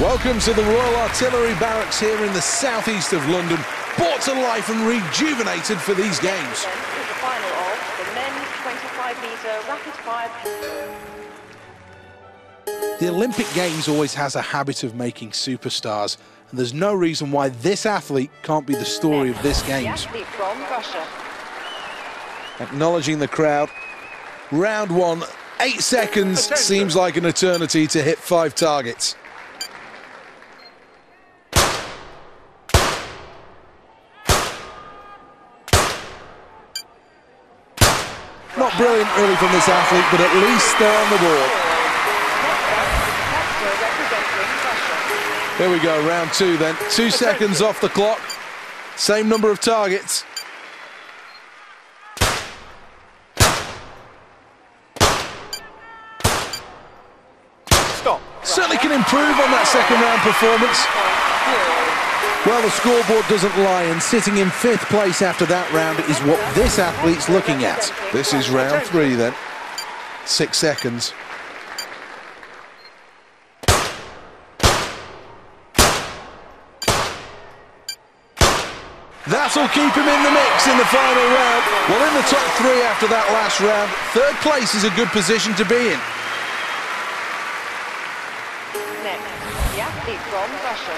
Welcome to the Royal Artillery Barracks here in the southeast of London, brought to life and rejuvenated for these games. The final of the men's 25-metre rapid-fire. The Olympic Games always has a habit of making superstars, and there's no reason why this athlete can't be the story of this Games. The athlete from Russia. Acknowledging the crowd. Round one, 8 seconds, seems like an eternity to hit 5 targets. Not brilliant really from this athlete, but at least they're on the board. Here we go, round 2 then. 2 seconds off the clock. Same number of targets. Stop. Certainly can improve on that second round performance. Well, the scoreboard doesn't lie, and sitting in 5th place after that round is what this athlete's looking at. This is round 3 then. 6 seconds. That'll keep him in the mix in the final round. Well, in the top 3 after that last round, 3rd place is a good position to be in. Next, the athlete from Russia.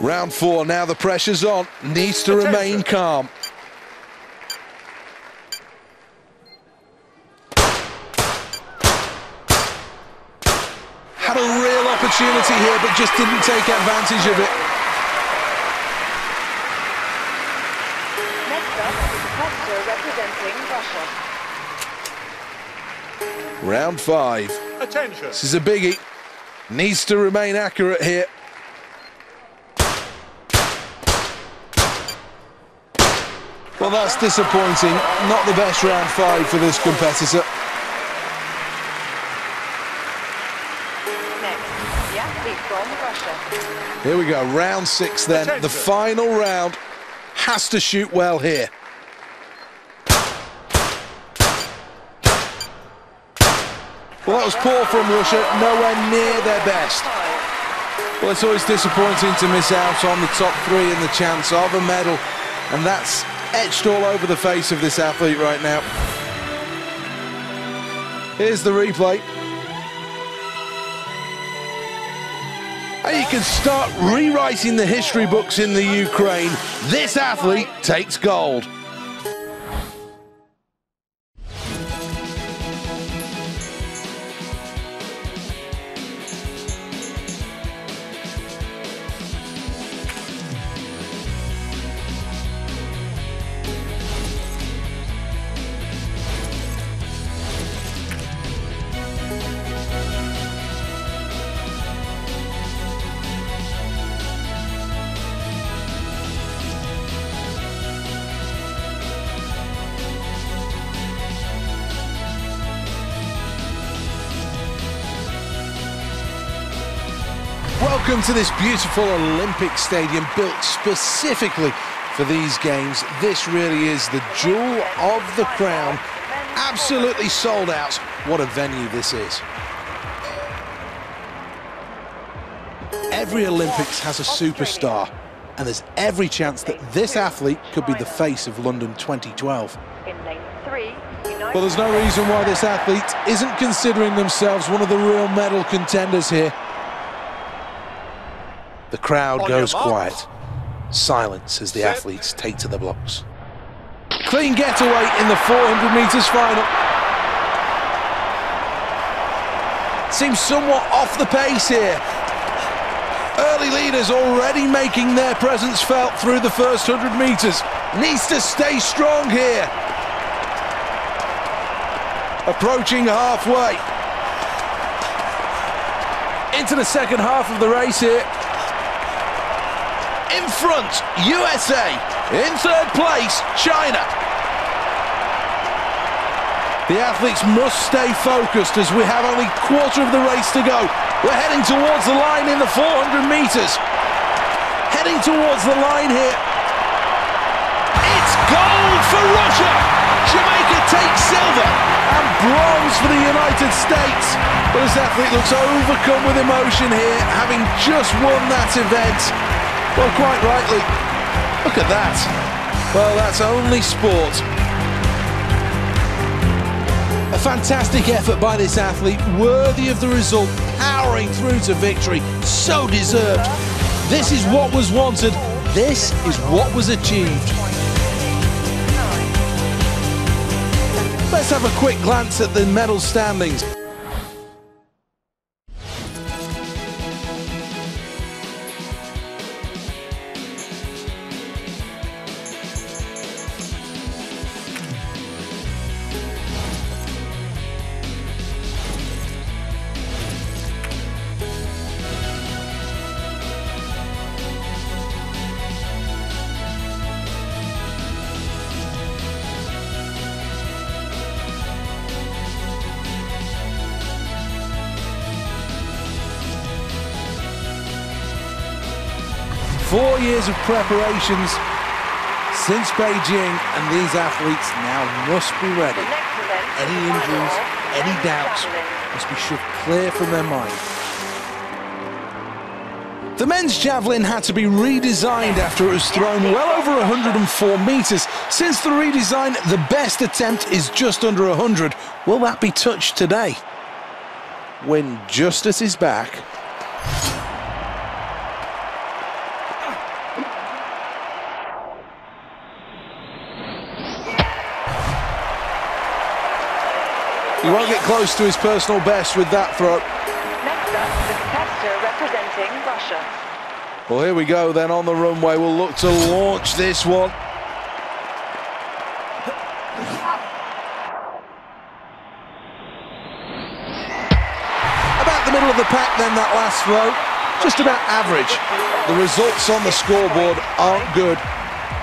Round 4, now the pressure's on. Needs to remain calm. Had a real opportunity here, but just didn't take advantage of it. Next up is the competitor representing Russia. Round 5. Attention. This is a biggie. Needs to remain accurate here. Well, that's disappointing. Not the best round 5 for this competitor. Next, the athlete from Russia. Here we go, round 6 then. Attention. The final round. Has to shoot well here. Well, that was poor from Russia, nowhere near their best. Well, it's always disappointing to miss out on the top 3 and the chance of a medal, and that's etched all over the face of this athlete right now. Here's the replay. And you can start rewriting the history books in the Ukraine. This athlete takes gold. Welcome to this beautiful Olympic stadium built specifically for these games. This really is the jewel of the crown. Absolutely sold out. What a venue this is. Every Olympics has a superstar, and there's every chance that this athlete could be the face of London 2012. In lane 3, Well, there's no reason why this athlete isn't considering themselves one of the real medal contenders here. The crowd goes quiet. Silence as the athletes take to the blocks. Clean getaway in the 400 metres final. Seems somewhat off the pace here. Early leaders already making their presence felt through the first 100 metres. Needs to stay strong here. Approaching halfway. Into the second half of the race here. In front, USA. In third place, China. The athletes must stay focused as we have only a quarter of the race to go. We're heading towards the line in the 400 metres. Heading towards the line here. It's gold for Russia! Jamaica takes silver and bronze for the United States. But this athlete looks overcome with emotion here, having just won that event. Well, quite rightly. Look at that. Well, that's only sport. A fantastic effort by this athlete, worthy of the result, powering through to victory, so deserved. This is what was wanted, this is what was achieved. Let's have a quick glance at the medal standings. Four years of preparations since Beijing, and these athletes now must be ready. Any injuries, any doubts must be shoved clear from their mind. The men's javelin had to be redesigned after it was thrown well over 104 metres. Since the redesign, the best attempt is just under 100. Will that be touched today? When justice is back. He won't get close to his personal best with that throw. Next up, the competitor representing Russia. Well, here we go then on the runway. We'll look to launch this one. About the middle of the pack then, that last throw. Just about average. The results on the scoreboard aren't good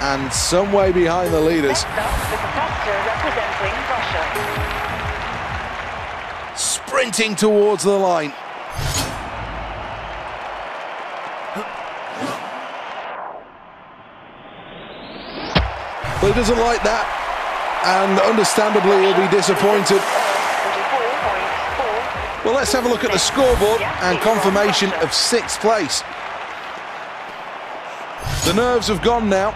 and some way behind the leaders. Next up, the competitor representing Russia. Sprinting towards the line. But he doesn't like that, and understandably he'll be disappointed. Well, let's have a look at the scoreboard and confirmation of 6th place. The nerves have gone now.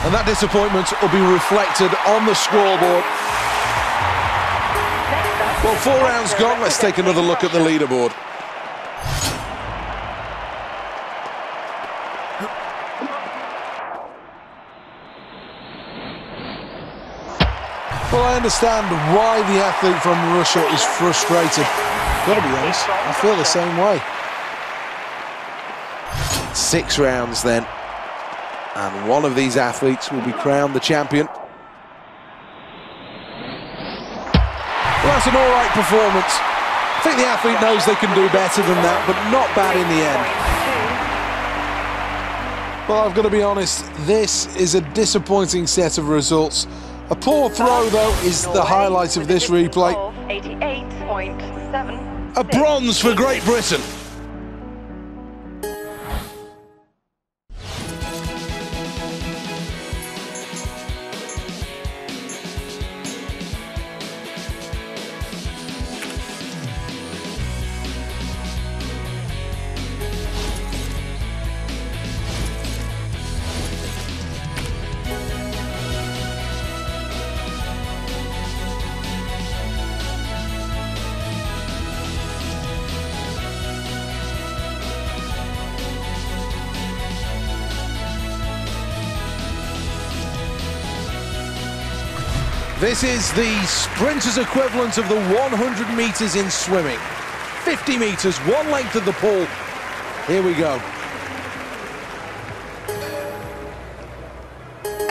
And that disappointment will be reflected on the scoreboard. Well, 4 rounds gone, let's take another look at the leaderboard. Well, I understand why the athlete from Russia is frustrated. Gotta be honest, I feel the same way. 6 rounds then. And one of these athletes will be crowned the champion. Well, that's an all-right performance. I think the athlete knows they can do better than that, but not bad in the end. Well, I've got to be honest, this is a disappointing set of results. A poor throw, though, is the highlight of this replay. 88.7. A bronze for Great Britain. This is the sprinter's equivalent of the 100 meters in swimming. 50 meters, one length of the pool. Here we go.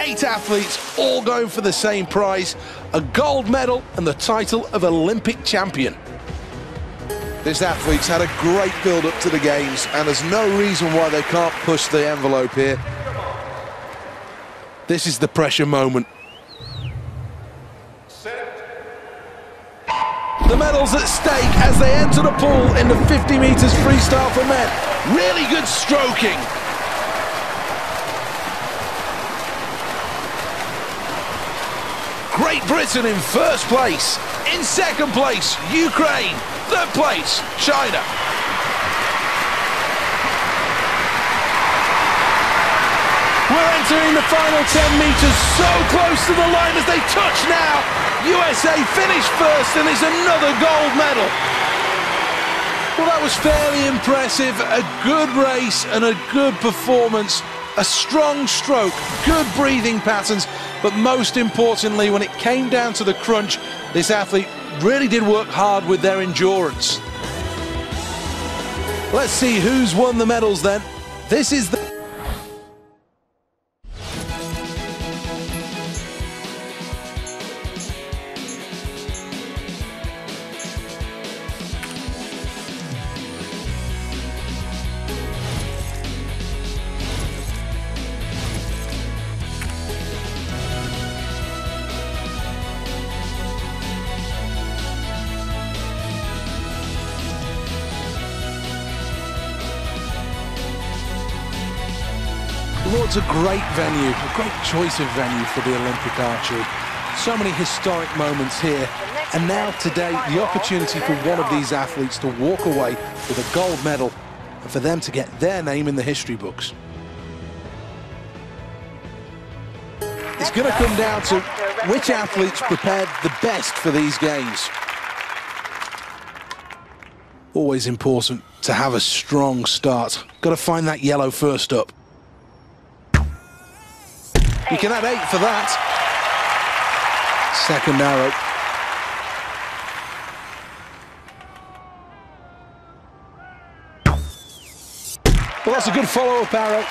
8 athletes, all going for the same prize, a gold medal and the title of Olympic champion. This athlete's had a great build-up to the games, and there's no reason why they can't push the envelope here. This is the pressure moment. The medals at stake as they enter the pool in the 50 meters freestyle for men. Really good stroking. Great Britain in first place. In second place, Ukraine. Third place, China. We're entering the final 10 meters, so close to the line as they touch now. USA finished first and is another gold medal. Well, that was fairly impressive. A good race and a good performance. A strong stroke, good breathing patterns, but most importantly, when it came down to the crunch, this athlete really did work hard with their endurance. Let's see who's won the medals then. This is the... Well, it's a great venue, a great choice of venue for the Olympic archery. So many historic moments here, and now today the opportunity for one of these athletes to walk away with a gold medal and for them to get their name in the history books. It's going to come down to which athletes prepared the best for these games. Always important to have a strong start. Got to find that yellow first up. You can add 8 for that. Second arrow. Well, that's a good follow-up arrow.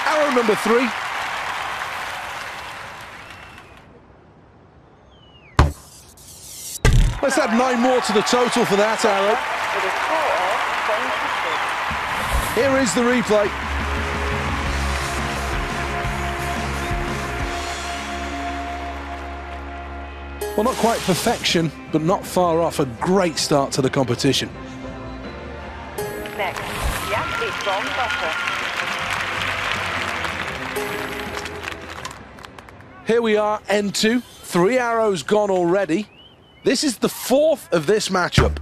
Arrow number 3. Let's add 9 more to the total for that arrow. Here is the replay. Well, not quite perfection, but not far off. A great start to the competition. Next, the athlete from Butter. Here we are, N2. 3 arrows gone already. This is the 4th of this matchup.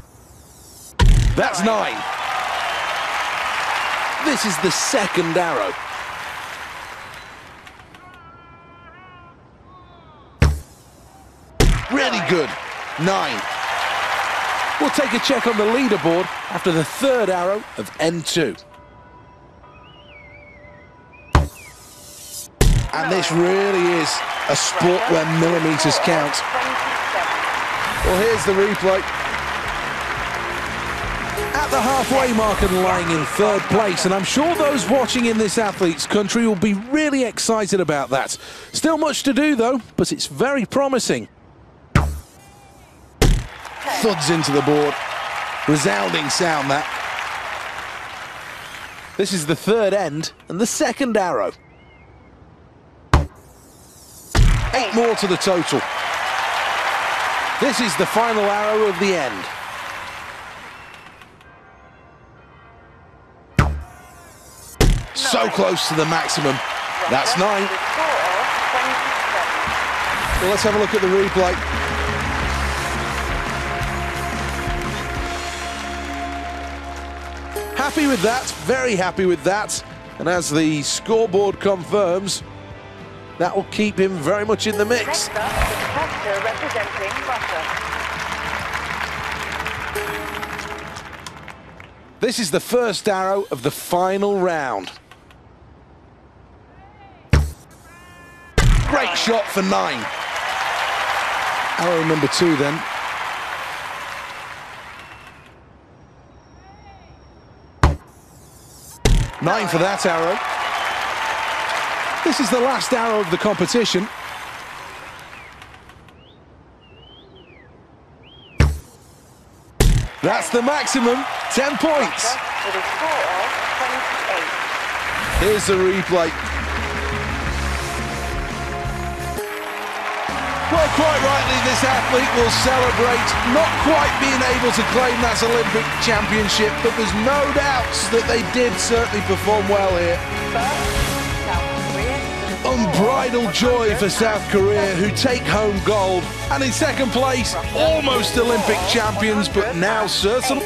That's 9. This is the second arrow. Really good. 9. We'll take a check on the leaderboard after the 3rd arrow of N2. And this really is a sport where millimeters count. Well, here's the replay. At the halfway mark and lying in 3rd place, and I'm sure those watching in this athlete's country will be really excited about that. Still much to do though, but it's very promising. Thuds into the board. Resounding sound, that. This is the 3rd end and the 2nd arrow. 8 more to the total. This is the final arrow of the end. So close to the maximum. That's 9. Well, let's have a look at the replay. Happy with that, very happy with that. And as the scoreboard confirms, that will keep him very much in the mix. Next up, the competitor representing Russia. This is the 1st arrow of the final round. Great shot for 9. Arrow number 2 then. Nine for that arrow. This is the last arrow of the competition. That's the maximum, 10 points. With a score of 28. Here's the replay. Well, quite rightly, this athlete will celebrate not quite being able to claim that Olympic championship, but there's no doubts that they did certainly perform well here. Unbridled joy for South Korea, who take home gold. And in second place, almost Olympic champions, but now certainly.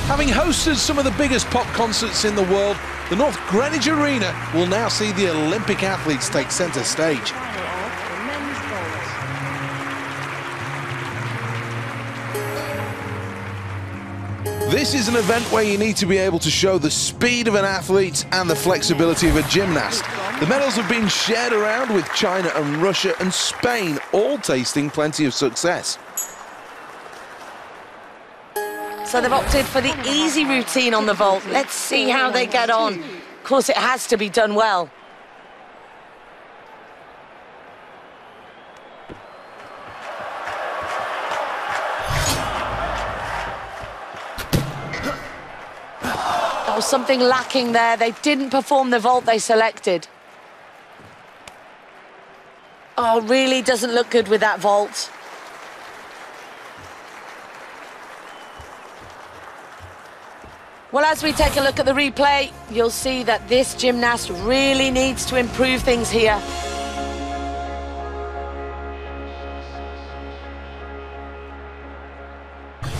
Having hosted some of the biggest pop concerts in the world, the North Greenwich Arena will now see the Olympic athletes take centre stage. This is an event where you need to be able to show the speed of an athlete and the flexibility of a gymnast. The medals have been shared around, with China and Russia and Spain all tasting plenty of success. So they've opted for the easy routine on the vault. Let's see how they get on. Of course, it has to be done well. There was something lacking there. They didn't perform the vault they selected. Oh, really doesn't look good with that vault. Well, as we take a look at the replay, you'll see that this gymnast really needs to improve things here.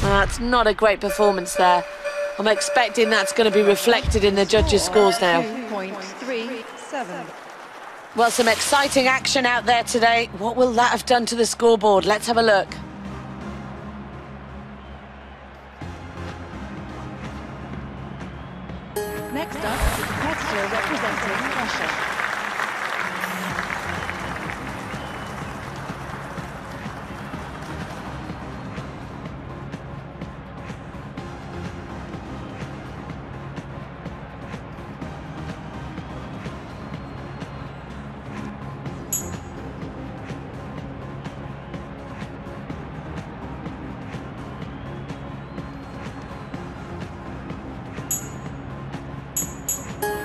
That's not a great performance there. I'm expecting that's going to be reflected in the judges' scores now. 2.37. Well, some exciting action out there today. What will that have done to the scoreboard? Let's have a look. Next up, the competitor representing Russia.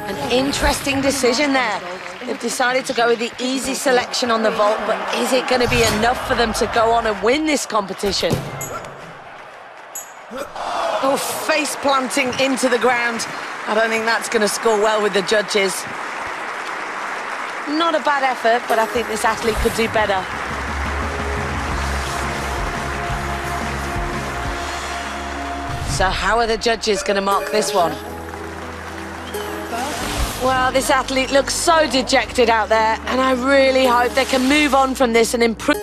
An interesting decision there. They've decided to go with the easy selection on the vault, but is it going to be enough for them to go on and win this competition? Oh, face planting into the ground. I don't think that's going to score well with the judges. Not a bad effort, but I think this athlete could do better. So how are the judges going to mark this one? Well, this athlete looks so dejected out there, and I really hope they can move on from this and improve.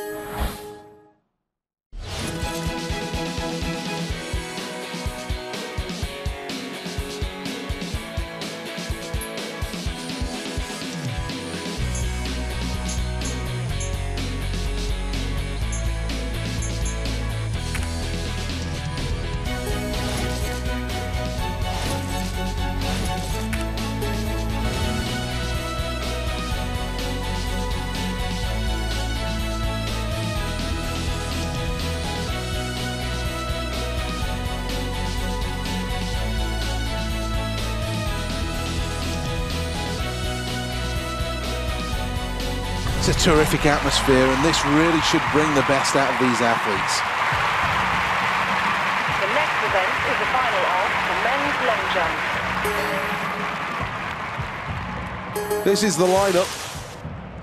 It's a terrific atmosphere, and this really should bring the best out of these athletes. The next event is the final of the men's long jump. This is the lineup.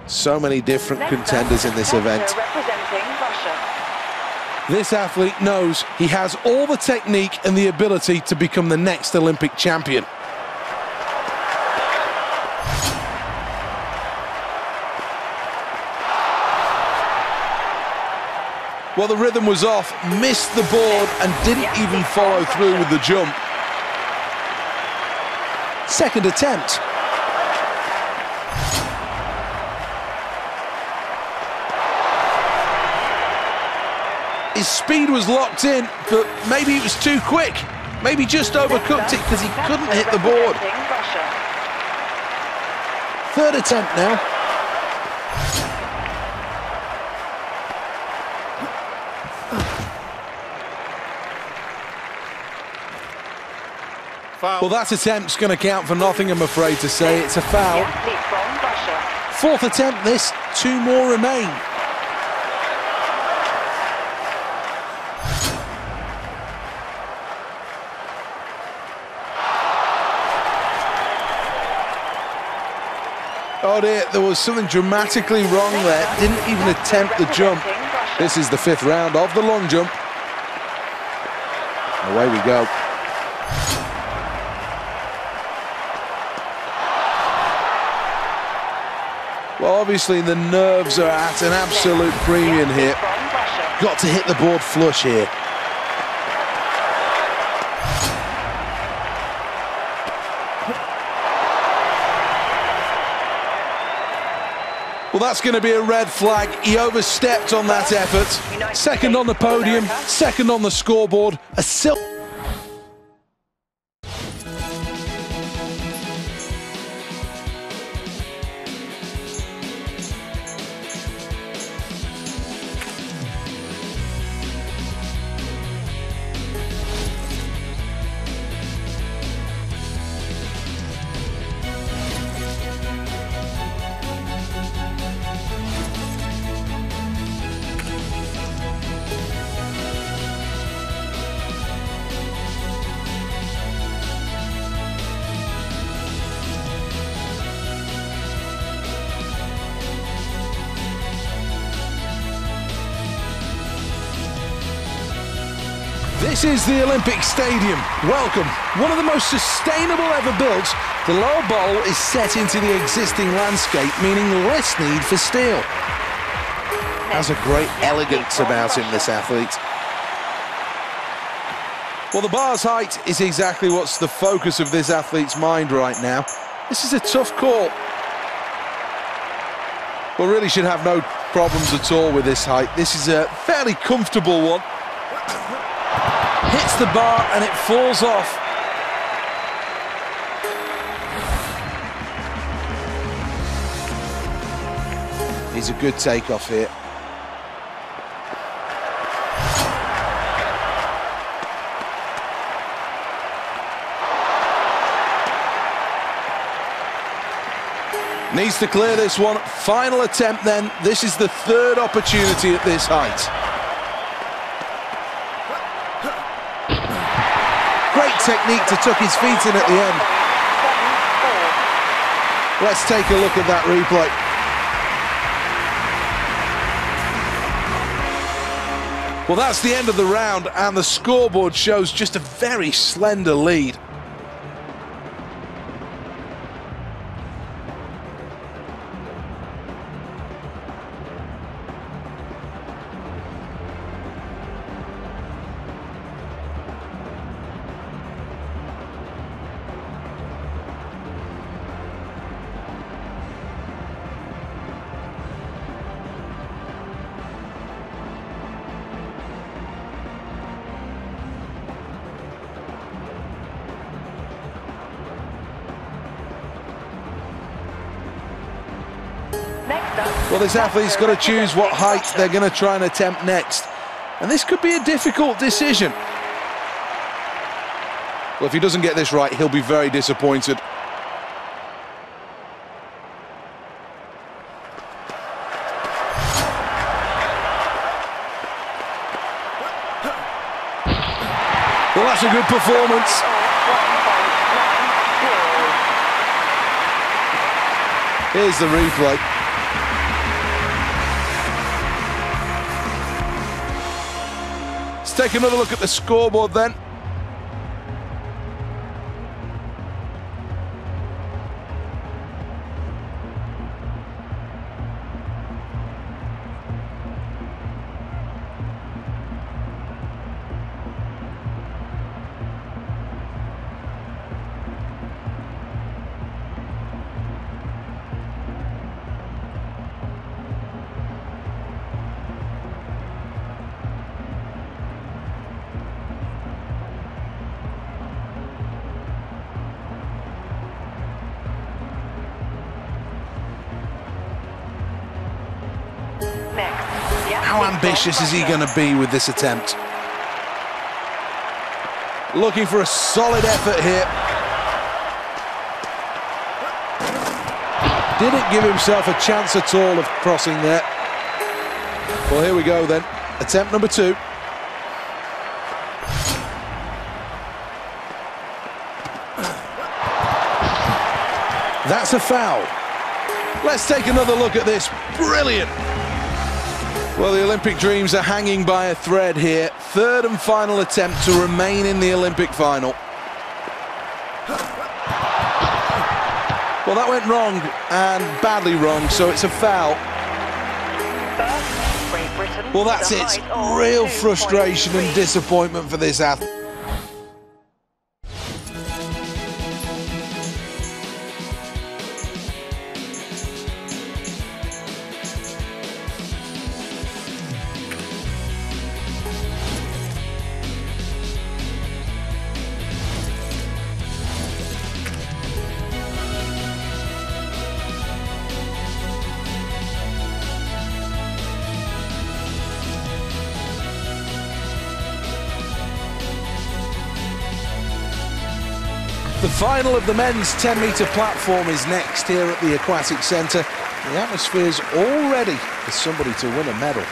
So many different contenders in this event. Representing Russia. This athlete knows he has all the technique and the ability to become the next Olympic champion. Well, the rhythm was off, missed the board and didn't even follow through with the jump. Second attempt. His speed was locked in, but maybe it was too quick. Maybe just overcooked it because he couldn't hit the board. Third attempt now. Foul. Well, that attempt's going to count for nothing, I'm afraid to say. It's a foul. Fourth attempt this, 2 more remain. Oh dear, there was something dramatically wrong there. Didn't even attempt the jump. This is the 5th round of the long jump. Away we go. Well, obviously the nerves are at an absolute premium here. Got to hit the board flush here. Well, that's going to be a red flag. He overstepped on that effort. Second on the podium, second on the scoreboard, a silver. This is the Olympic Stadium. Welcome. One of the most sustainable ever built. The lower bowl is set into the existing landscape, meaning less need for steel. Has a great elegance about him, this athlete. Well, the bar's height is exactly what's the focus of this athlete's mind right now. This is a tough call. Well, really should have no problems at all with this height. This is a fairly comfortable one. Hits the bar and it falls off. He's a good takeoff here. Needs to clear this one. Final attempt then. This is the 3rd opportunity at this height. Great technique to tuck his feet in at the end. Let's take a look at that replay. Well, that's the end of the round, and the scoreboard shows just a very slender lead. Well, this athlete's got to choose what height they're going to try and attempt next. And this could be a difficult decision. Well, if he doesn't get this right, he'll be very disappointed. Well, that's a good performance. Here's the replay. Let's take another look at the scoreboard then. How ambitious is he going to be with this attempt? Looking for a solid effort here. Didn't give himself a chance at all of crossing there. Well, here we go then. Attempt number 2. That's a foul. Let's take another look at this. Brilliant. Well, the Olympic dreams are hanging by a thread here. Third and final attempt to remain in the Olympic final. Well, that went wrong, and badly wrong, so it's a foul. Well, that's it. Real frustration and disappointment for this athlete. The final of the men's 10-metre platform is next here at the Aquatic Centre. The atmosphere's all ready for somebody to win a medal.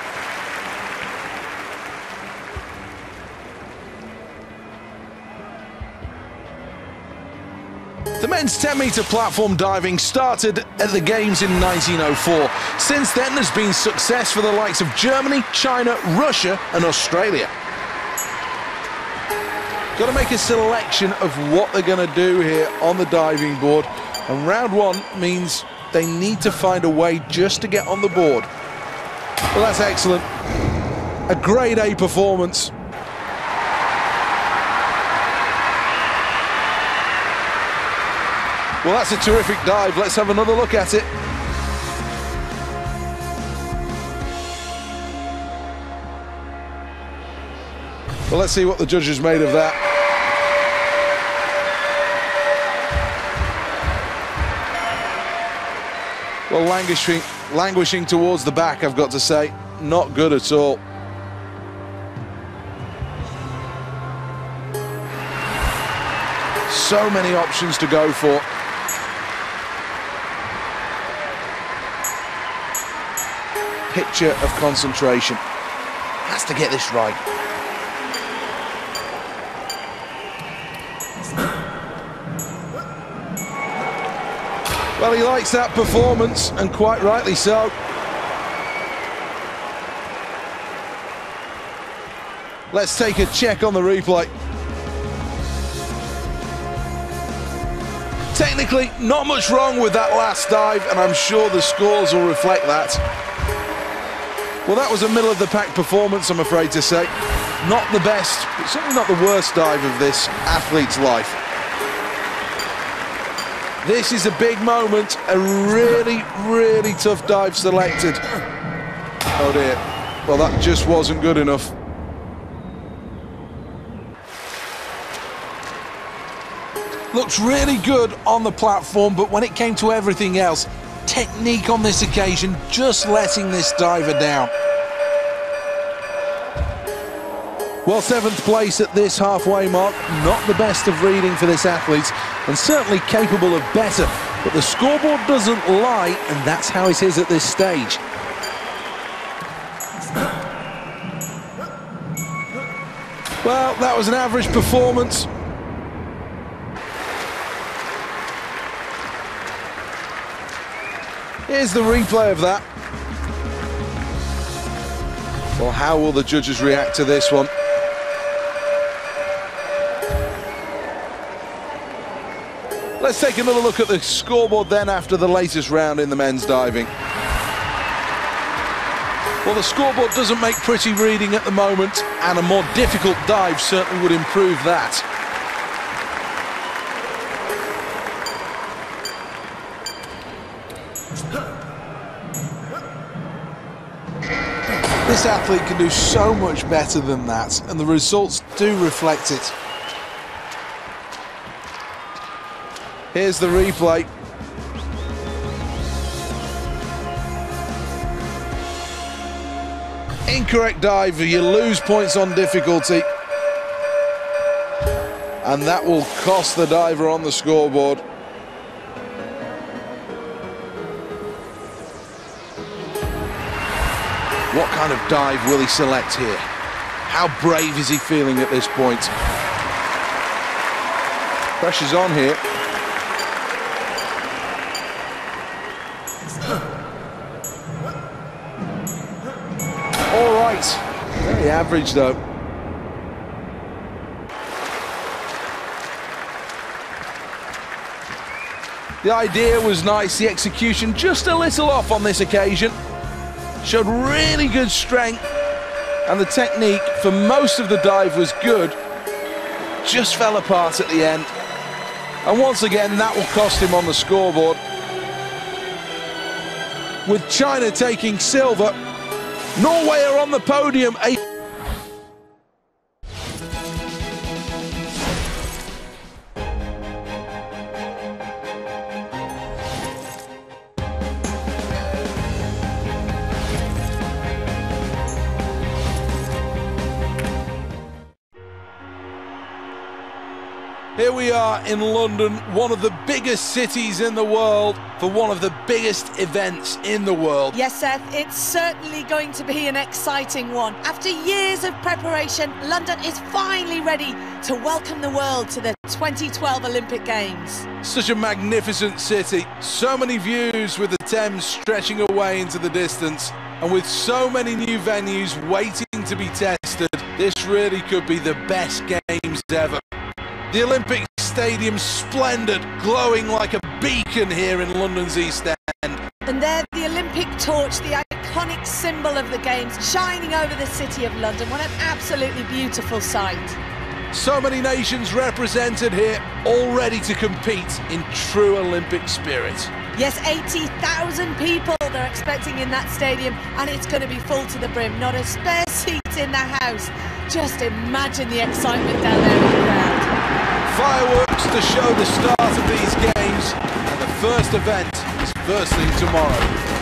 The men's 10-metre platform diving started at the Games in 1904. Since then, there's been success for the likes of Germany, China, Russia and Australia. Got to make a selection of what they're going to do here on the diving board, and round 1 means they need to find a way just to get on the board. Well, that's excellent. A grade A performance. Well, that's a terrific dive. Let's have another look at it. Well, let's see what the judges made of that. Well, languishing towards the back, I've got to say. Not good at all. So many options to go for. Picture of concentration. Has to get this right. Well, he likes that performance, and quite rightly so. Let's take a check on the replay. Technically, not much wrong with that last dive, and I'm sure the scores will reflect that. Well, that was a middle-of-the-pack performance, I'm afraid to say. Not the best, but certainly not the worst dive of this athlete's life. This is a big moment, a really, really tough dive selected. Oh dear, well that just wasn't good enough. Looks really good on the platform, but when it came to everything else, technique on this occasion, just letting this diver down. Well, 7th place at this halfway mark, not the best of reading for this athlete, and certainly capable of better, but the scoreboard doesn't lie, and that's how it is at this stage. Well, that was an average performance. Here's the replay of that. Well, how will the judges react to this one? Let's take another look at the scoreboard then after the latest round in the men's diving. Well, the scoreboard doesn't make pretty reading at the moment, and a more difficult dive certainly would improve that. This athlete can do so much better than that, and the results do reflect it. Here's the replay. Incorrect dive, you lose points on difficulty. And that will cost the diver on the scoreboard. What kind of dive will he select here? How brave is he feeling at this point? Pressure's on here. All right, very average though. The idea was nice, the execution just a little off on this occasion. Showed really good strength, and the technique for most of the dive was good. Just fell apart at the end. And once again, that will cost him on the scoreboard. With China taking silver, Norway are on the podium. Here we are in London, one of the biggest cities in the world, for one of the biggest events in the world. Yes, Seth, it's certainly going to be an exciting one. After years of preparation, London is finally ready to welcome the world to the 2012 Olympic Games. Such a magnificent city, so many views with the Thames stretching away into the distance, and with so many new venues waiting to be tested, this really could be the best Games ever. The Olympic Stadium splendid, glowing like a beacon here in London's East End. And there, the Olympic torch, the iconic symbol of the Games, shining over the city of London. What an absolutely beautiful sight. So many nations represented here, all ready to compete in true Olympic spirit. Yes, 80,000 people they're expecting in that stadium, and it's going to be full to the brim. Not a spare seat in the house. Just imagine the excitement down there in the crowd. Fireworks to show the start of these games, and the first event is first thing tomorrow.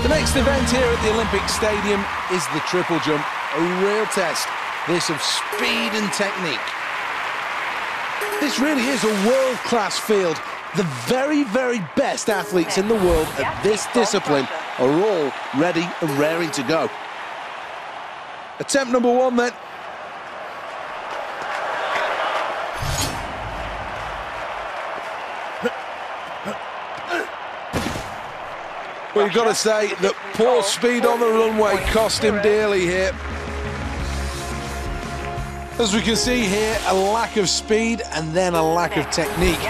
The next event here at the Olympic Stadium is the triple jump, a real test, this of speed and technique. This really is a world-class field. The very, very best athletes in the world at this discipline are all ready and raring to go. Attempt number one then. Well, you've got to say that poor speed on the runway cost him dearly here. As we can see here, a lack of speed and then a lack of technique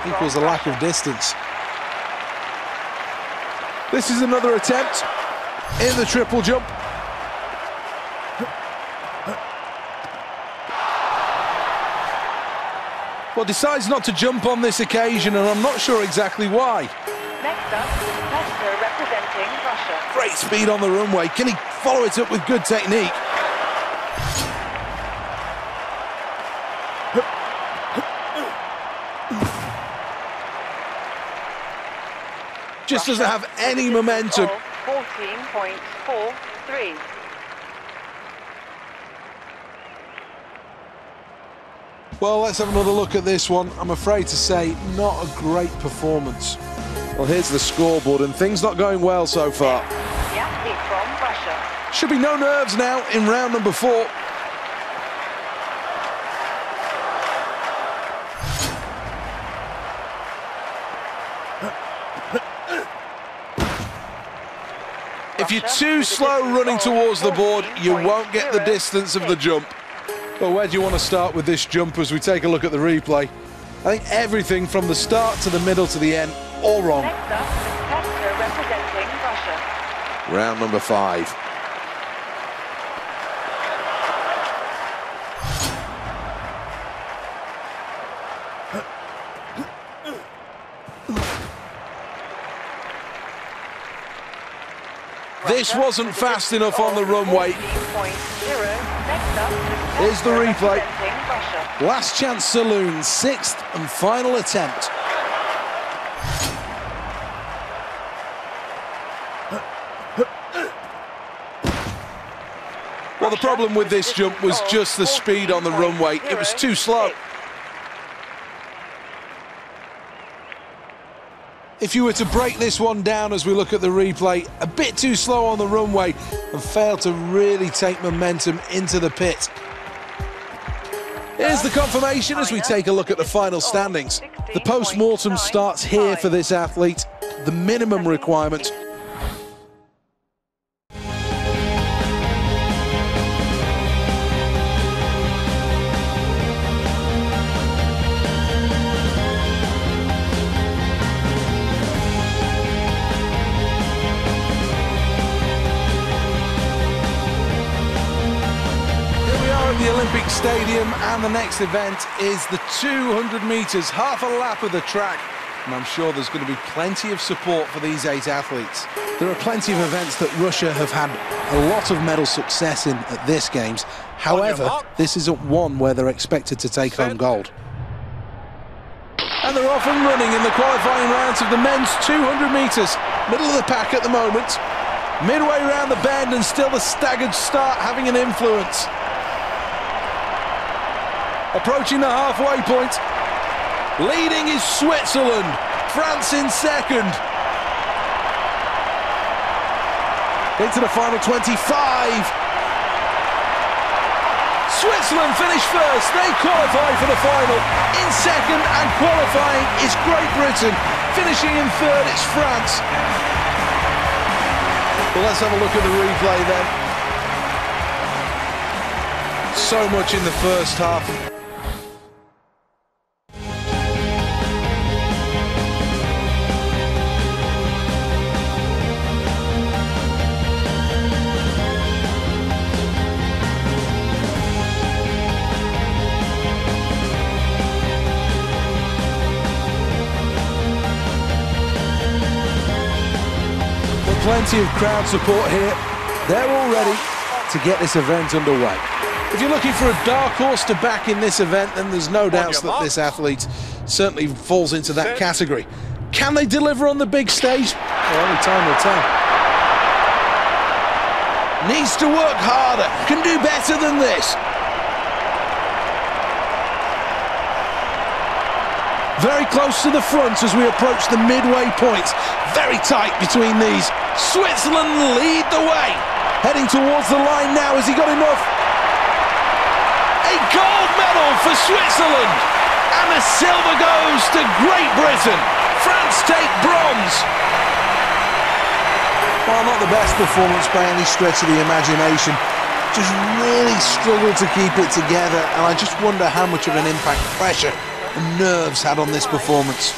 equals a lack of distance. This is another attempt in the triple jump. Well, decides not to jump on this occasion, and I'm not sure exactly why. Next up, competitor representing Russia. Great speed on the runway. Can he follow it up with good technique? Just doesn't have any momentum. 14.43. Well, let's have another look at this one. I'm afraid to say, not a great performance. Well, here's the scoreboard, and things not going well so far. The athlete from Russia. Should be no nerves now in round number 4. If you're too slow running towards the board, you won't get the distance of the jump. Well, where do you want to start with this jump as we take a look at the replay? I think everything from the start to the middle to the end, all wrong. Next up, the competitor representing Russia. Round number 5. This wasn't fast enough on the runway. Here's the replay. Last chance saloon, 6th and final attempt. Well, the problem with this jump was just the speed on the runway. It was too slow. If you were to break this one down as we look at the replay, a bit too slow on the runway and failed to really take momentum into the pit. Here's the confirmation as we take a look at the final standings. The post-mortem starts here for this athlete. The minimum requirement. The Olympic Stadium, and the next event is the 200 metres, half a lap of the track, and I'm sure there's going to be plenty of support for these 8 athletes. There are plenty of events that Russia have had a lot of medal success in at this Games. However, this isn't one where they're expected to take home gold. And they're off and running in the qualifying rounds of the men's 200 metres, middle of the pack at the moment, midway round the bend, and still the staggered start having an influence. Approaching the halfway point. Leading is Switzerland. France in second. Into the final 25. Switzerland finish first. They qualify for the final. In second and qualifying is Great Britain. Finishing in third, it's France. Well, let's have a look at the replay then. So much in the first half. Plenty of crowd support here. They're all ready to get this event underway. If you're looking for a dark horse to back in this event, then there's no doubts that this athlete certainly falls into that category. Can they deliver on the big stage? Well, only time will tell. Needs to work harder, can do better than this. Very close to the front as we approach the midway point. Very tight between these. Switzerland lead the way. Heading towards the line now. Has he got enough? A gold medal for Switzerland. And the silver goes to Great Britain. France take bronze. Well, not the best performance by any stretch of the imagination. Just really struggled to keep it together. And I just wonder how much of an impact pressure and nerves had on this performance.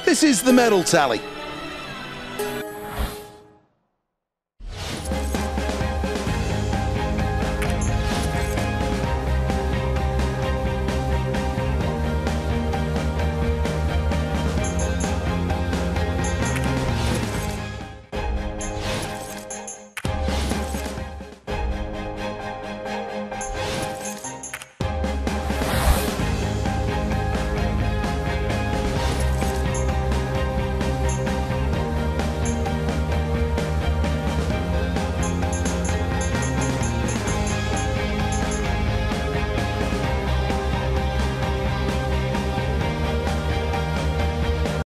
This is the medal tally.